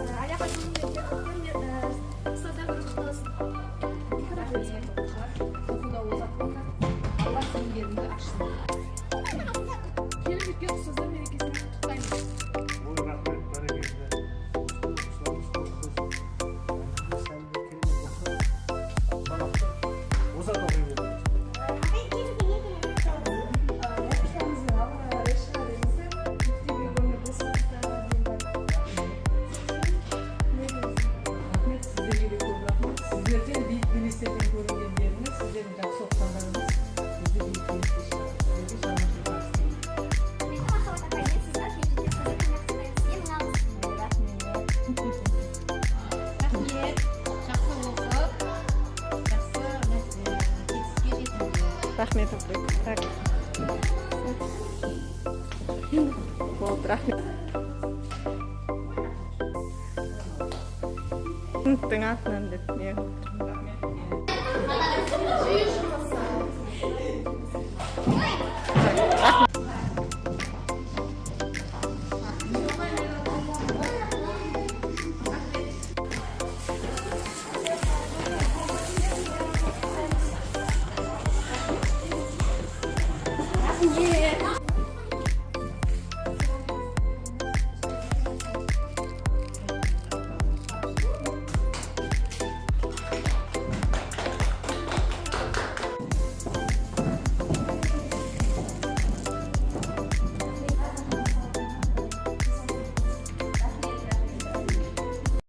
аяққа ұстаздар құтты болсын. Оқуда озат болған. Алла сендеріңді ашсын. Келіп жеткен ұстаздар мерекесін құттықтаймыз. Ой, рахмет, бәрекелді. Озат оқи беріңіз. Рахмет сіздерге де көп рахмет. Сіздерден биік белестерден көрінгендеріңіз, сіздердің жақсы оқығандарыңыз бізді биік белеске шығарды. Сіздерге жаңа жыл табыстаймын. Рахмет. Жақсы оқып, жақсы жетістікке жетіңіздер. Рахмет апай. Так. Болды, рахмет. Сыныптың атынан деп не қылып тұрмын.